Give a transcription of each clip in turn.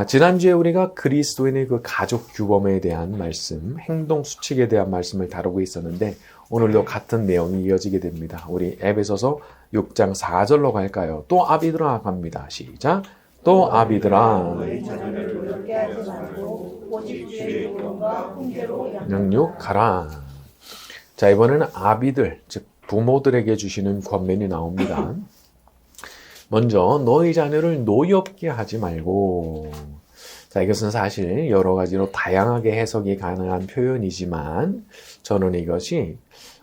지난주에 우리가 그리스도인의 그 가족 규범에 대한 말씀, 행동 수칙에 대한 말씀을 다루고 있었는데 오늘도 같은 내용이 이어지게 됩니다. 우리 에베소서 6장 4절로 갈까요? 또 아비들아 갑니다. 시작. 또 아비들아 양육하라. 자, 이번에는 아비들, 즉 부모들에게 주시는 권면이 나옵니다. 먼저 너희 자녀를 노엽게 하지 말고. 자, 이것은 사실 여러 가지로 다양하게 해석이 가능한 표현이지만 저는 이것이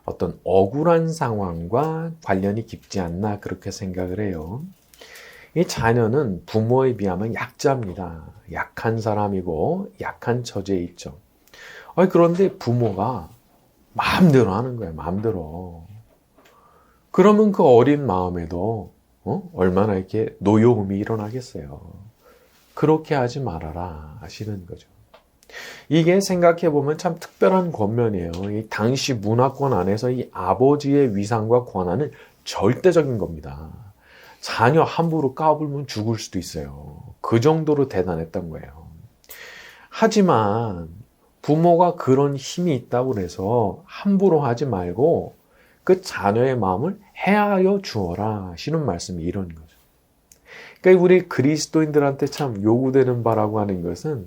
어떤 억울한 상황과 관련이 깊지 않나 그렇게 생각을 해요. 이 자녀는 부모에 비하면 약자입니다. 약한 사람이고 약한 처지에 있죠. 그런데 부모가 마음대로 하는 거예요. 마음대로. 그러면 그 어린 마음에도 얼마나 이렇게 노여움이 일어나겠어요. 그렇게 하지 말아라 하시는 거죠. 이게 생각해보면 참 특별한 권면이에요. 이 당시 문화권 안에서 이 아버지의 위상과 권한은 절대적인 겁니다. 자녀 함부로 까불면 죽을 수도 있어요. 그 정도로 대단했던 거예요. 하지만 부모가 그런 힘이 있다고 해서 함부로 하지 말고 그 자녀의 마음을 헤아려 주어라 하시는 말씀이 이런 거죠. 그러니까 우리 그리스도인들한테 참 요구되는 바라고 하는 것은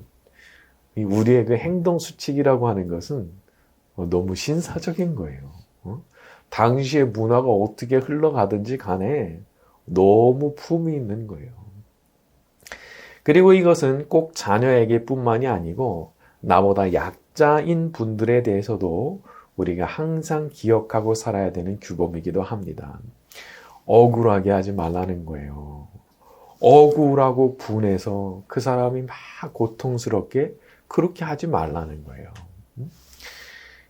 우리의 그 행동 수칙이라고 하는 것은 너무 신사적인 거예요. 당시의 문화가 어떻게 흘러가든지 간에 너무 품이 있는 거예요. 그리고 이것은 꼭 자녀에게 뿐만이 아니고 나보다 약자인 분들에 대해서도 우리가 항상 기억하고 살아야 되는 규범이기도 합니다. 억울하게 하지 말라는 거예요. 억울하고 분해서 그 사람이 막 고통스럽게 그렇게 하지 말라는 거예요.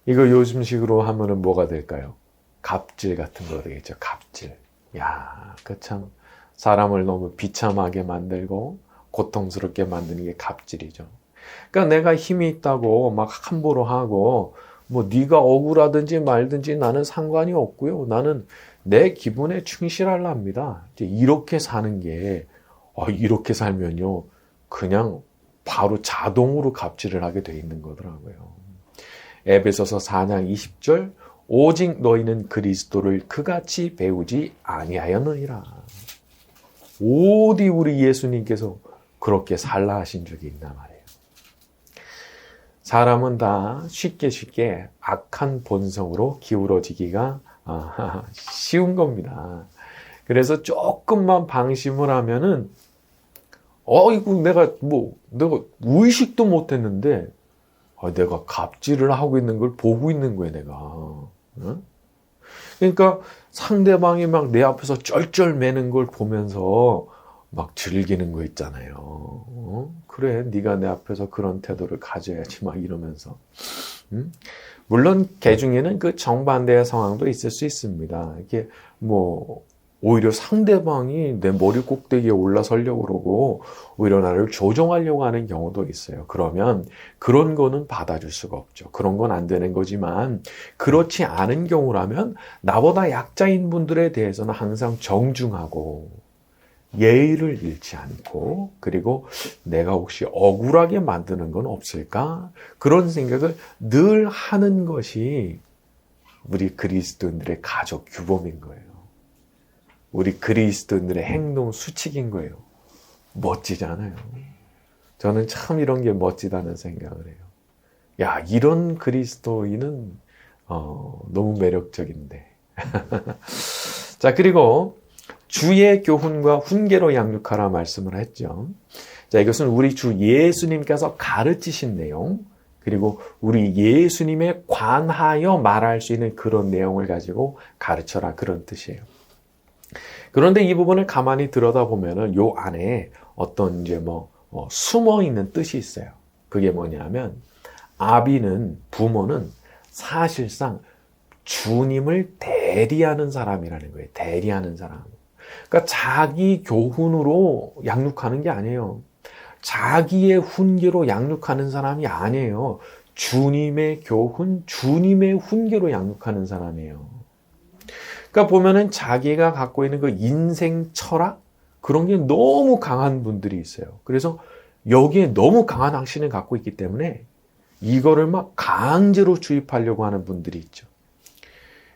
이거 요즘식으로 하면은 뭐가 될까요? 갑질 같은 거 되겠죠. 갑질. 야, 그 참 사람을 너무 비참하게 만들고 고통스럽게 만드는 게 갑질이죠. 그러니까 내가 힘이 있다고 막 함부로 하고 뭐 네가 억울하든지 말든지 나는 상관이 없고요. 나는 내 기분에 충실하랍니다. 이렇게 사는 게 이렇게 살면요. 그냥 바로 자동으로 갑질을 하게 돼 있는 거더라고요. 에베소서 4장 20절 오직 너희는 그리스도를 그같이 배우지 아니하였느니라. 어디 우리 예수님께서 그렇게 살라 하신 적이 있나 말이에요. 사람은 다 쉽게 악한 본성으로 기울어지기가 쉬운 겁니다. 그래서 조금만 방심을 하면은 이거 내가 의식도 못했는데 내가 갑질을 하고 있는 걸 보고 있는 거예요, 내가. 그러니까 상대방이 막 내 앞에서 쩔쩔매는 걸 보면서 막 즐기는 거 있잖아요. 그래, 네가 내 앞에서 그런 태도를 가져야지 막 이러면서. 물론 개 중에는 그 정반대의 상황도 있을 수 있습니다. 이게 오히려 상대방이 내 머리 꼭대기에 올라서려고 그러고 오히려 나를 조종하려고 하는 경우도 있어요. 그러면 그런 거는 받아줄 수가 없죠. 그런 건 안 되는 거지만 그렇지 않은 경우라면 나보다 약자인 분들에 대해서는 항상 정중하고 예의를 잃지 않고 그리고 내가 혹시 억울하게 만드는 건 없을까? 그런 생각을 늘 하는 것이 우리 그리스도인들의 가족 규범인 거예요. 우리 그리스도인들의 행동 수칙인 거예요. 멋지잖아요. 저는 참 이런 게 멋지다는 생각을 해요. 야, 이런 그리스도인은 너무 매력적인데. 자, 그리고 주의 교훈과 훈계로 양육하라 말씀을 했죠. 자, 이것은 우리 주 예수님께서 가르치신 내용, 그리고 우리 예수님에 관하여 말할 수 있는 그런 내용을 가지고 가르쳐라 그런 뜻이에요. 그런데 이 부분을 가만히 들여다보면은 요 안에 어떤 숨어 있는 뜻이 있어요. 그게 뭐냐면 부모는 사실상 주님을 대리하는 사람이라는 거예요. 대리하는 사람. 그러니까 자기 교훈으로 양육하는 게 아니에요. 자기의 훈계로 양육하는 사람이 아니에요. 주님의 교훈, 주님의 훈계로 양육하는 사람이에요. 그러니까 보면은 자기가 갖고 있는 그 인생 철학 그런 게 너무 강한 분들이 있어요. 그래서 여기에 너무 강한 확신을 갖고 있기 때문에 이거를 막 강제로 주입하려고 하는 분들이 있죠.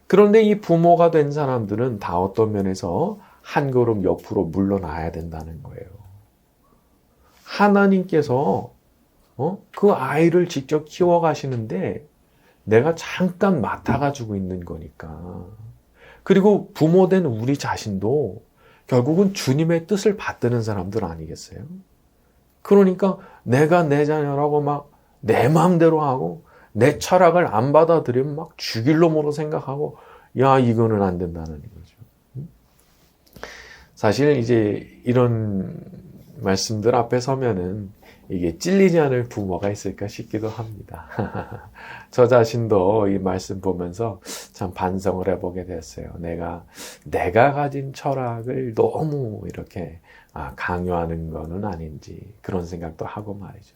그런데 이 부모가 된 사람들은 다 어떤 면에서 한 걸음 옆으로 물러나야 된다는 거예요. 하나님께서 그 아이를 직접 키워가시는데 내가 잠깐 맡아가지고 있는 거니까. 그리고 부모된 우리 자신도 결국은 주님의 뜻을 받드는 사람들 아니겠어요? 그러니까 내가 내 자녀라고 막 내 마음대로 하고 내 철학을 안 받아들이면 막 죽일 놈으로 생각하고 야 이거는 안 된다는 거죠. 사실 이제 이런 말씀들 앞에 서면은 이게 찔리지 않을 부모가 있을까 싶기도 합니다. 저 자신도 이 말씀 보면서 참 반성을 해보게 됐어요. 내가 가진 철학을 너무 이렇게 강요하는 거는 아닌지 그런 생각도 하고 말이죠.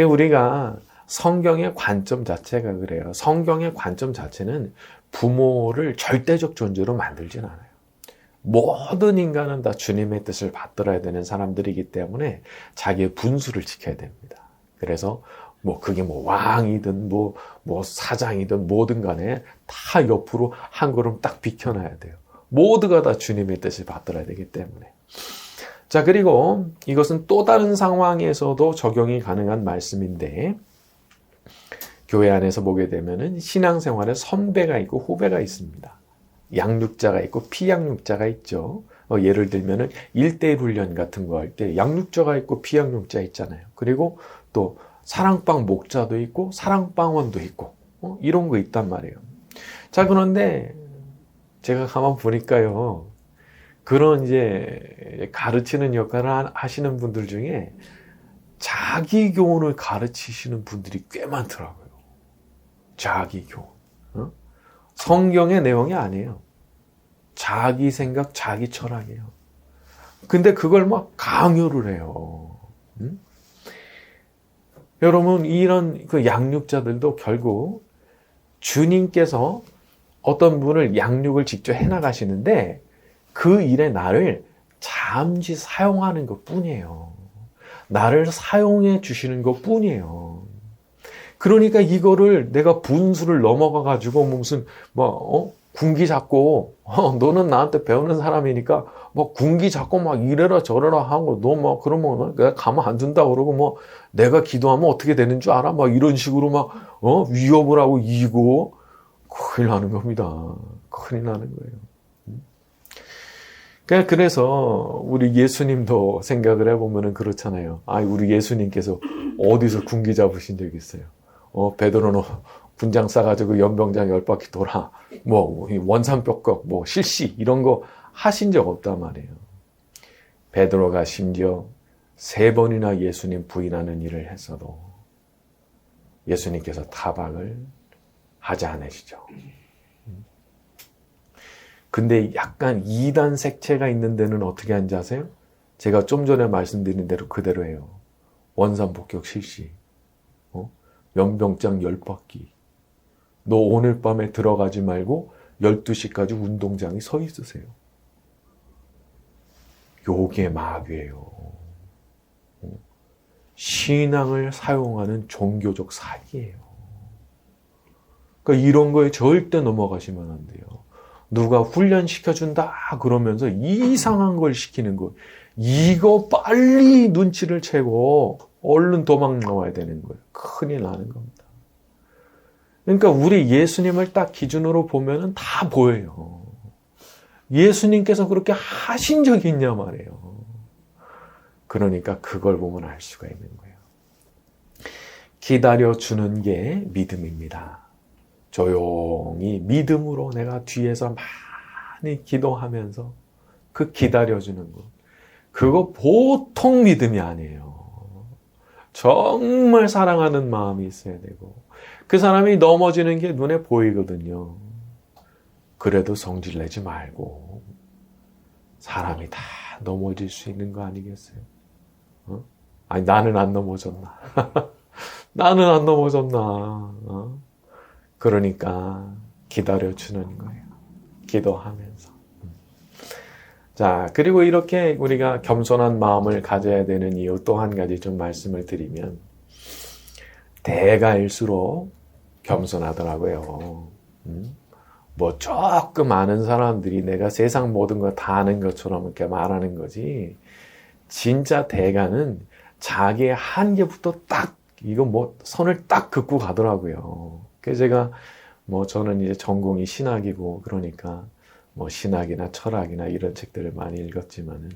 우리가 성경의 관점 자체가 그래요. 성경의 관점 자체는 부모를 절대적 존재로 만들진 않아요. 모든 인간은 다 주님의 뜻을 받들어야 되는 사람들이기 때문에 자기의 분수를 지켜야 됩니다. 그래서 그게 왕이든 사장이든 뭐든 간에 다 옆으로 한 걸음 딱 비켜놔야 돼요. 모두가 다 주님의 뜻을 받들어야 되기 때문에. 자, 그리고 이것은 또 다른 상황에서도 적용이 가능한 말씀인데 교회 안에서 보게 되면은 신앙생활에 선배가 있고 후배가 있습니다. 양육자가 있고 피양육자가 있죠. 예를 들면은 1:1 훈련 같은 거 할 때 양육자가 있고 피양육자 있잖아요. 그리고 또 사랑방 목자도 있고 사랑방원도 있고 이런 거 있단 말이에요. 자, 그런데 제가 가만 보니까요. 그런 이제 가르치는 역할을 하시는 분들 중에 자기 교훈을 가르치시는 분들이 꽤 많더라고요. 자기 교훈. 성경의 내용이 아니에요. 자기 생각, 자기 철학이에요. 근데 그걸 막 강요를 해요. 여러분, 이런 그 양육자들도 결국 주님께서 어떤 분을 양육을 직접 해나가시는데 그 일에 나를 잠시 사용하는 것 뿐이에요. 나를 사용해 주시는 것 뿐이에요. 그러니까 이거를 내가 분수를 넘어가가지고 무슨 군기 잡고 너는 나한테 배우는 사람이니까 군기 잡고 막 이래라 저래라 하고 너 그러면 내가 가만 안 둔다 그러고 내가 기도하면 어떻게 되는 줄 알아? 이런 식으로 위협을 하고 이고 큰일 나는 겁니다. 큰일 나는 거예요. 그래서 우리 예수님도 생각을 해보면 그렇잖아요. 우리 예수님께서 어디서 군기 잡으신 적 있어요? 베드로는 군장 싸가지고 연병장 10바퀴 돌아. 원산벽곡, 실시, 이런 거 하신 적 없단 말이에요. 베드로가 심지어 3번이나 예수님 부인하는 일을 했어도 예수님께서 타박을 하지 않으시죠. 근데 약간 이단 색채가 있는 데는 어떻게 하는지 아세요? 제가 좀 전에 말씀드린 대로 그대로 해요. 원산복격 실시. 연병장 10바퀴. 너 오늘 밤에 들어가지 말고 12시까지 운동장에 서 있으세요. 요게 마귀예요. 신앙을 사용하는 종교적 사기예요. 그러니까 이런 거에 절대 넘어가시면 안 돼요. 누가 훈련시켜준다 그러면서 이상한 걸 시키는 거. 이거 빨리 눈치를 채고 얼른 도망 나와야 되는 거예요. 큰일 나는 겁니다. 그러니까 우리 예수님을 딱 기준으로 보면은 다 보여요. 예수님께서 그렇게 하신 적이 있냐 말이에요. 그러니까 그걸 보면 알 수가 있는 거예요. 기다려주는 게 믿음입니다. 조용히 믿음으로 내가 뒤에서 많이 기도하면서 그 기다려주는 것. 그거 보통 믿음이 아니에요. 정말 사랑하는 마음이 있어야 되고 그 사람이 넘어지는 게 눈에 보이거든요. 그래도 성질내지 말고 사람이 다 넘어질 수 있는 거 아니겠어요? 나는 안 넘어졌나? 나는 안 넘어졌나? 그러니까 기다려주는 거예요. 기도하면서. 자, 그리고 이렇게 우리가 겸손한 마음을 가져야 되는 이유 또 한 가지 좀 말씀을 드리면, 대가일수록 겸손하더라고요. 뭐 조금 아는 사람들이 내가 세상 모든 거 다 아는 것처럼 이렇게 말하는 거지, 진짜 대가는 자기의 한계부터 딱, 이거 뭐 선을 딱 긋고 가더라고요. 그래서 제가 뭐 저는 이제 전공이 신학이고 그러니까 뭐 신학이나 철학이나 이런 책들을 많이 읽었지만은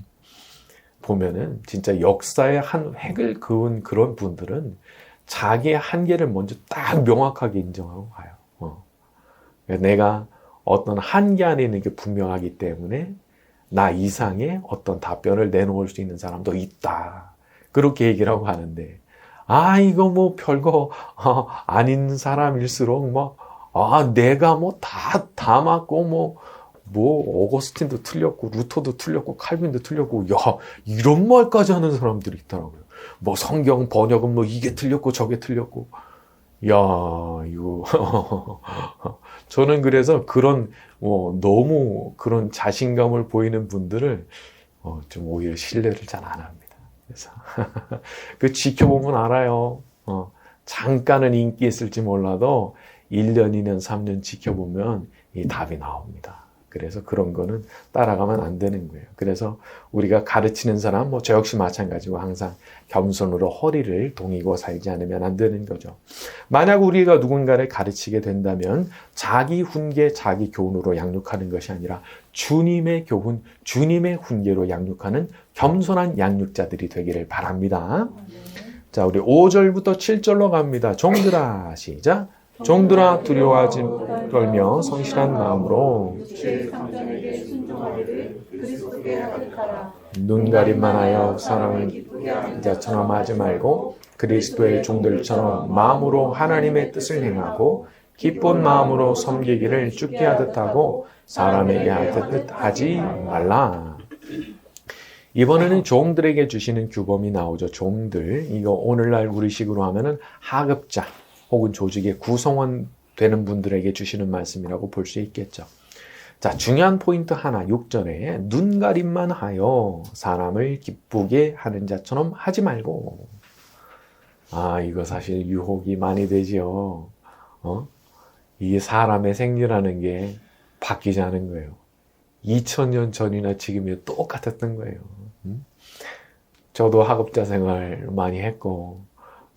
보면은 진짜 역사의 한 획을 그은 그런 분들은 자기의 한계를 먼저 딱 명확하게 인정하고 가요. 그러니까 내가 어떤 한계 안에 있는 게 분명하기 때문에 나 이상의 어떤 답변을 내놓을 수 있는 사람도 있다. 그렇게 얘기를 하고 하는데, 이거 뭐 별거 아닌 사람일수록 내가 뭐 다 맞고 오거스틴도 틀렸고 루터도 틀렸고 칼빈도 틀렸고, 야, 이런 말까지 하는 사람들이 있더라고요. 뭐 성경 번역은 뭐 이게 틀렸고 저게 틀렸고, 야, 이거 저는 그래서 그런 너무 그런 자신감을 보이는 분들을 좀 오히려 신뢰를 잘 안 합니다. 그래서 그 지켜보면 알아요. 잠깐은 인기 있을지 몰라도 1년, 2년, 3년 지켜보면 이 답이 나옵니다. 그래서 그런 거는 따라가면 안 되는 거예요. 그래서 우리가 가르치는 사람, 저 역시 마찬가지고 항상 겸손으로 허리를 동이고 살지 않으면 안 되는 거죠. 만약 우리가 누군가를 가르치게 된다면 자기 훈계, 자기 교훈으로 양육하는 것이 아니라 주님의 교훈, 주님의 훈계로 양육하는 겸손한 양육자들이 되기를 바랍니다. 자, 우리 5절부터 7절로 갑니다. 종들아, 시작. 종들아 두려워하지 말며 성실한 마음으로 눈가림만 하여 사람을 기쁘게 하는 자처럼 하지 말고 그리스도의 종들처럼 마음으로 하나님의 뜻을 행하고 기쁜 마음으로 섬기기를 주께 하듯 하고 사람에게 하듯 하지 말라. 이번에는 종들에게 주시는 규범이 나오죠. 종들, 이거 오늘날 우리식으로 하면은 하급자 혹은 조직의 구성원 되는 분들에게 주시는 말씀이라고 볼 수 있겠죠. 자, 중요한 포인트 하나, 6절에 눈가림만 하여 사람을 기쁘게 하는 자처럼 하지 말고. 이거 사실 유혹이 많이 되지요. 이게 사람의 생리라는 게 바뀌지 않은 거예요. 2000년 전이나 지금이 똑같았던 거예요. 저도 학업자 생활 많이 했고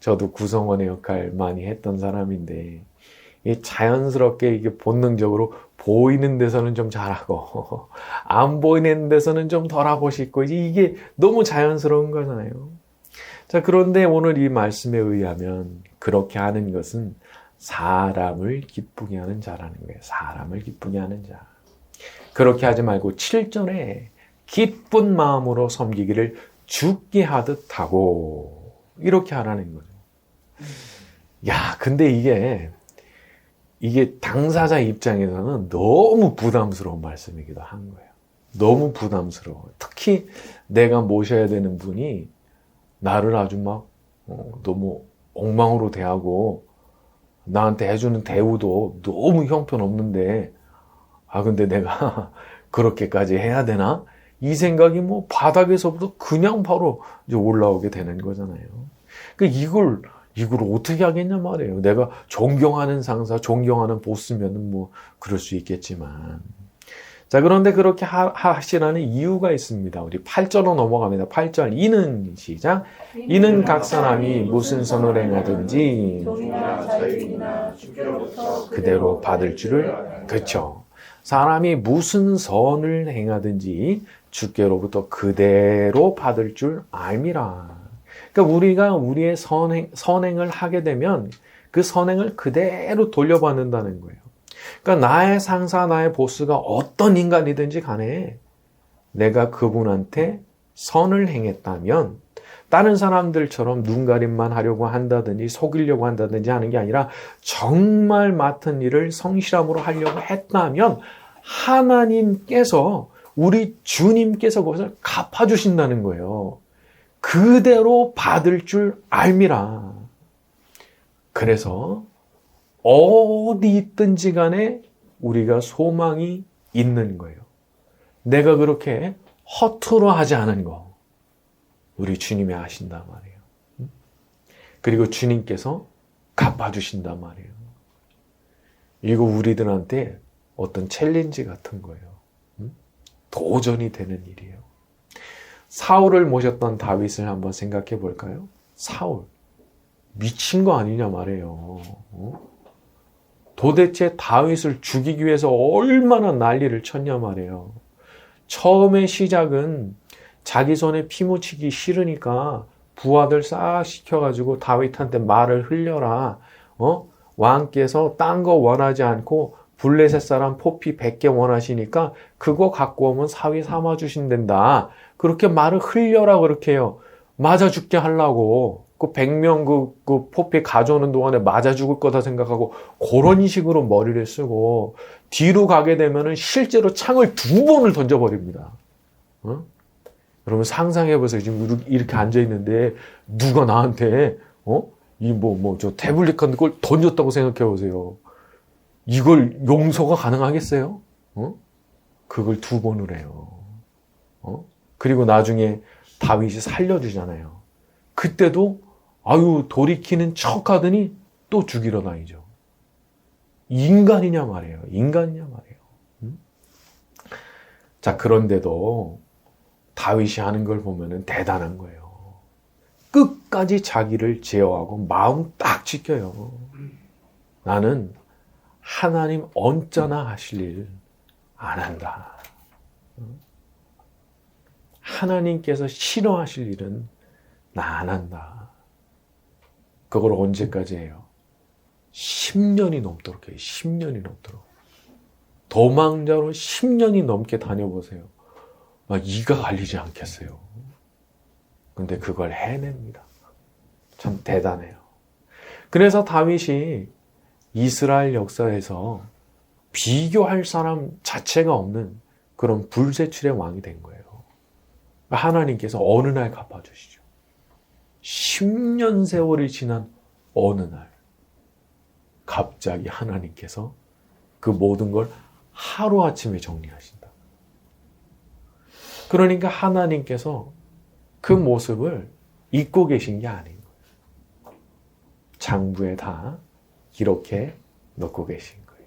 저도 구성원의 역할 많이 했던 사람인데, 자연스럽게 이게 본능적으로 보이는 데서는 좀 잘하고 안 보이는 데서는 좀 덜하고 싶고, 이게 너무 자연스러운 거잖아요. 자, 그런데 오늘 이 말씀에 의하면 그렇게 하는 것은 사람을 기쁘게 하는 자라는 거예요. 사람을 기쁘게 하는 자. 그렇게 하지 말고 7절에 기쁜 마음으로 섬기기를 주께 하듯 하고, 이렇게 하라는 거죠. 야, 근데 이게 당사자 입장에서는 너무 부담스러운 말씀이기도 한 거예요. 너무 부담스러워. 특히 내가 모셔야 되는 분이 나를 아주 너무 엉망으로 대하고 나한테 해주는 대우도 너무 형편없는데, 근데 내가 그렇게까지 해야 되나? 이 생각이 바닥에서부터 그냥 바로 이제 올라오게 되는 거잖아요. 이걸 어떻게 하겠냐 말이에요. 내가 존경하는 상사, 존경하는 보스면은 그럴 수 있겠지만. 자, 그런데 그렇게 하시라는 이유가 있습니다. 우리 8절로 넘어갑니다. 8절, 이는 시작. 이는 각 사람이 무슨 선을 행하든지 그대로 받을 줄을, 그렇죠. 사람이 무슨 선을 행하든지 주께로부터 그대로 받을 줄 알미라. 그러니까 우리가 우리의 선행을 하게 되면 그 선행을 그대로 돌려받는다는 거예요. 그러니까 나의 상사, 나의 보스가 어떤 인간이든지 간에 내가 그분한테 선을 행했다면 다른 사람들처럼 눈가림만 하려고 한다든지 속이려고 한다든지 하는 게 아니라 정말 맡은 일을 성실함으로 하려고 했다면 하나님께서, 우리 주님께서 그것을 갚아주신다는 거예요. 그대로 받을 줄 알미라. 그래서 어디 있든지 간에 우리가 소망이 있는 거예요. 내가 그렇게 허투루 하지 않은 거 우리 주님이 아신단 말이에요. 그리고 주님께서 갚아주신단 말이에요. 이거 우리들한테 어떤 챌린지 같은 거예요. 도전이 되는 일이에요. 사울을 모셨던 다윗을 한번 생각해 볼까요? 사울 미친 거 아니냐 말이에요. 도대체 다윗을 죽이기 위해서 얼마나 난리를 쳤냐 말이에요. 처음에 시작은 자기 손에 피 묻히기 싫으니까 부하들 싹 시켜가지고 다윗한테 말을 흘려라. 왕께서 딴 거 원하지 않고 블레셋 사람 포피 100개 원하시니까 그거 갖고 오면 사위 삼아 주신단다. 그렇게 말을 흘려라 그렇게 해요. 맞아 죽게 하려고. 그 100명 그 포피 가져오는 동안에 맞아 죽을 거다 생각하고 그런 식으로 머리를 쓰고 뒤로 가게 되면은 실제로 창을 2번을 던져버립니다. 여러분 상상해보세요. 지금 이렇게 앉아있는데 누가 나한테 저 태블릿 같은 걸 던졌다고 생각해보세요. 이걸 용서가 가능하겠어요? 그걸 2번을 해요. 그리고 나중에 다윗이 살려주잖아요. 그때도 돌이키는 척 하더니 또 죽이러 다니죠. 인간이냐 말이에요. 인간이냐 말이에요. 자, 그런데도 다윗이 하는 걸 보면은 대단한 거예요. 끝까지 자기를 제어하고 마음 딱 지켜요. 나는 하나님 언짢아 하실 일 안 한다. 하나님께서 싫어하실 일은 나 안 한다. 그걸 언제까지 해요? 10년이 넘도록 해요. 10년이 넘도록. 도망자로 10년이 넘게 다녀보세요. 이가 갈리지 않겠어요. 근데 그걸 해냅니다. 참 대단해요. 그래서 다윗이 이스라엘 역사에서 비교할 사람 자체가 없는 그런 불세출의 왕이 된 거예요. 하나님께서 어느 날 갚아주시죠. 10년 세월이 지난 어느 날 갑자기 하나님께서 그 모든 걸 하루아침에 정리하신다. 그러니까 하나님께서 그 모습을 잊고 계신 게 아닌 거예요. 장부에 다 기록해 놓고 계신 거예요.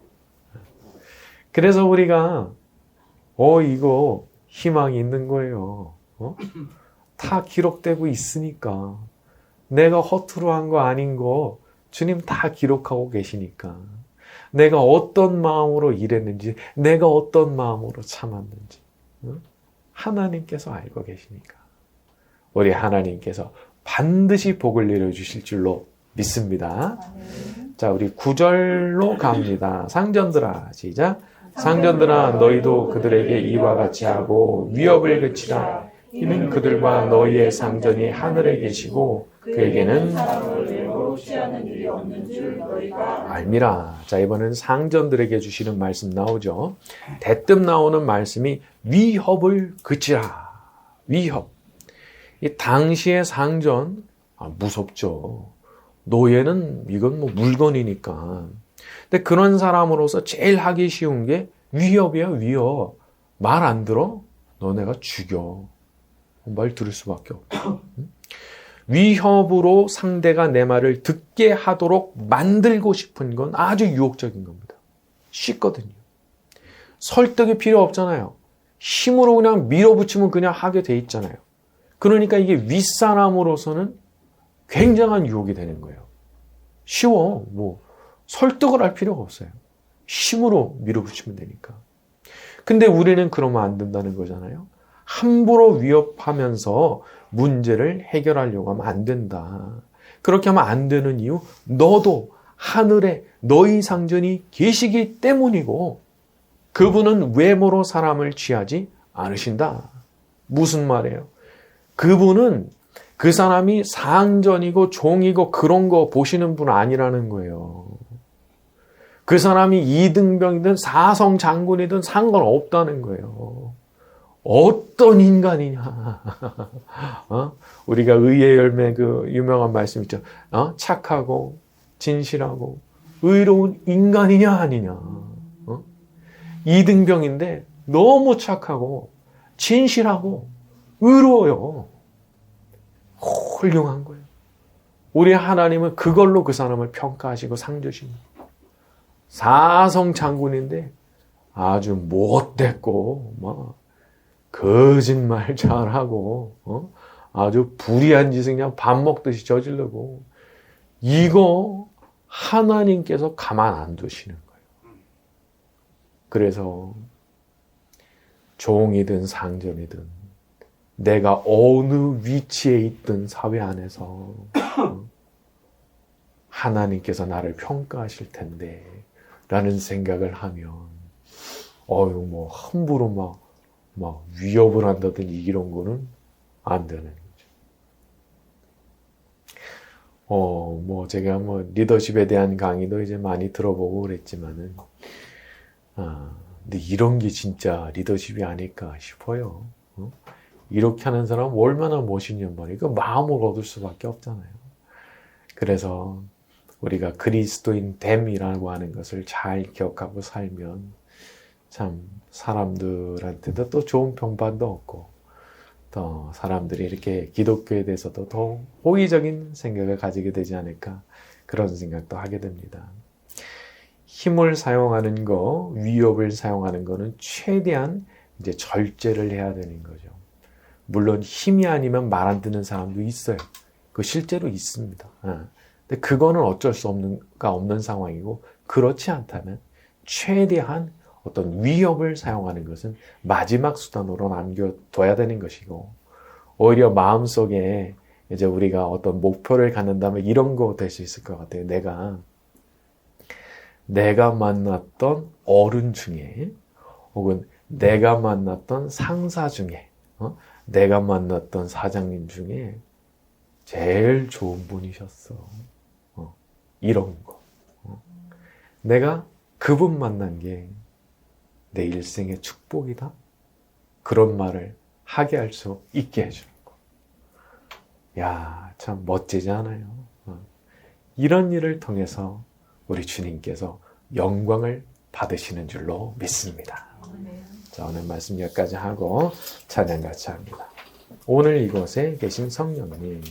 그래서 우리가 이거 희망이 있는 거예요. 다 기록되고 있으니까 내가 허투루 한 거 아닌 거 주님 다 기록하고 계시니까 내가 어떤 마음으로 일했는지 내가 어떤 마음으로 참았는지 하나님께서 알고 계시니까 우리 하나님께서 반드시 복을 내려주실 줄로 믿습니다. 자, 우리 9절로 갑니다. 상전들아, 시작. 상전들아, 너희도 그들에게 이와 같이 하고 위협을 그치라. 이는 그들과 너희의 상전이 하늘에 계시고 그에게는 알미라. 자, 이번엔 상전들에게 주시는 말씀 나오죠. 대뜸 나오는 말씀이 위협을 그치라. 위협. 이 당시의 상전, 무섭죠. 노예는 이건 물건이니까. 근데 그런 사람으로서 제일 하기 쉬운 게 위협이야, 위협. 말 안 들어? 너네가 죽여. 말 들을 수밖에 없고. 위협으로 상대가 내 말을 듣게 하도록 만들고 싶은 건 아주 유혹적인 겁니다. 쉽거든요. 설득이 필요 없잖아요. 힘으로 그냥 밀어붙이면 그냥 하게 돼 있잖아요. 그러니까 이게 윗사람으로서는 굉장한 유혹이 되는 거예요. 쉬워. 설득을 할 필요가 없어요. 힘으로 밀어붙이면 되니까. 근데 우리는 그러면 안 된다는 거잖아요. 함부로 위협하면서 문제를 해결하려고 하면 안 된다. 그렇게 하면 안 되는 이유, 너도 하늘에 너희 상전이 계시기 때문이고 그분은 외모로 사람을 취하지 않으신다. 무슨 말이에요? 그분은 그 사람이 상전이고 종이고 그런 거 보시는 분 아니라는 거예요. 그 사람이 이등병이든 사성 장군이든 상관없다는 거예요. 어떤 인간이냐. 우리가 의의 열매 그 유명한 말씀 있죠. 착하고 진실하고 의로운 인간이냐 아니냐. 이등병인데 너무 착하고 진실하고 의로워요. 훌륭한 거예요. 우리 하나님은 그걸로 그 사람을 평가하시고 상 주십니다. 사성 장군인데 아주 못됐고 막 거짓말 잘하고 아주 불의한 짓을 그냥 밥 먹듯이 저지르고, 이거 하나님께서 가만 안 두시는 거예요. 그래서 종이든 상전이든 내가 어느 위치에 있든 사회 안에서 하나님께서 나를 평가하실 텐데 라는 생각을 하면 뭐 함부로 막 위협을 한다든지 이런 거는 안 되는 거죠. 제가 리더십에 대한 강의도 이제 많이 들어보고 그랬지만은, 근데 이런 게 진짜 리더십이 아닐까 싶어요. 이렇게 하는 사람은 얼마나 멋있냔 말이에요. 그 마음을 얻을 수밖에 없잖아요. 그래서 우리가 그리스도인 됨이라고 하는 것을 잘 기억하고 살면 참 사람들한테도 또 좋은 평판도 얻고, 또 사람들이 이렇게 기독교에 대해서도 더 호의적인 생각을 가지게 되지 않을까, 그런 생각도 하게 됩니다. 힘을 사용하는 거, 위협을 사용하는 거는 최대한 이제 절제를 해야 되는 거죠. 물론 힘이 아니면 말 안 듣는 사람도 있어요. 그 실제로 있습니다. 근데 그거는 어쩔 수 없는 상황이고, 그렇지 않다면 최대한 어떤 위협을 사용하는 것은 마지막 수단으로 남겨둬야 되는 것이고, 오히려 마음속에 이제 우리가 어떤 목표를 갖는다면 이런 거 될 수 있을 것 같아요. 내가 만났던 어른 중에, 혹은 내가 만났던 상사 중에, 내가 만났던 사장님 중에 제일 좋은 분이셨어. 이런 거. 내가 그분 만난 게 내 일생의 축복이다. 그런 말을 하게 할 수 있게 해주는 거. 야, 참 멋지지 않아요? 이런 일을 통해서 우리 주님께서 영광을 받으시는 줄로 믿습니다. 자, 오늘 말씀 여기까지 하고 찬양 같이 합니다. 오늘 이곳에 계신 성령님,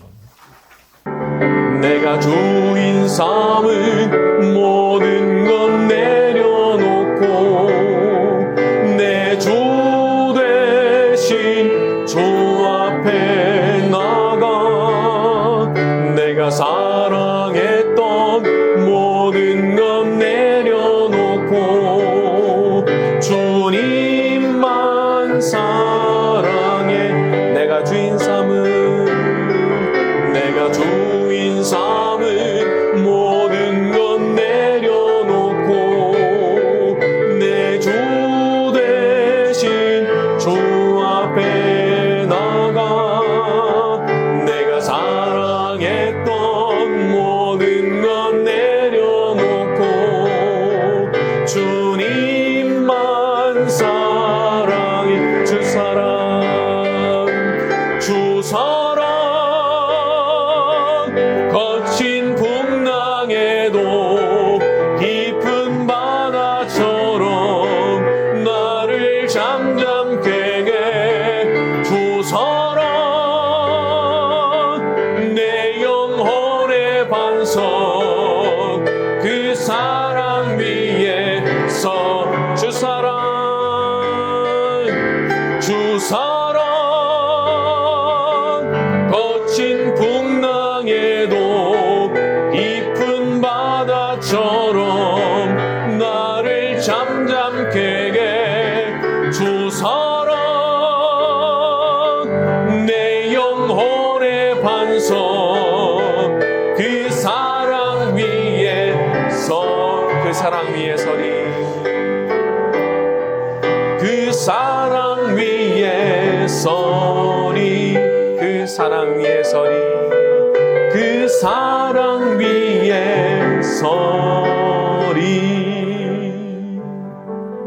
내가 주인 삼은 모든 것 내려놓고 내 주 대신 주 앞에 나가, 내가 사랑했던 모든 것 내려놓고 주님만 사랑해. 내가 주인 삼은, 내가 주인 삼은 모든 것 내려놓고 내 주 대신 주 앞에 나가, 내가 사랑했던 모든 것 내려놓고 주님만 사랑해. 주 사랑 거친 풍랑에도 깊은 바다처럼 나를 잠잠케 해. 주 사랑 내 영혼의 반석, 그 사랑 위에 서. 주 사랑 거친 풍랑에도 깊은 바다처럼 나를 잠잠케 해. 주 사랑 내 영혼의 반석, 그 사랑 위에 서. 그 사랑 위에 서리. 그 사랑 위에 서리. 그 사랑 위에 서리.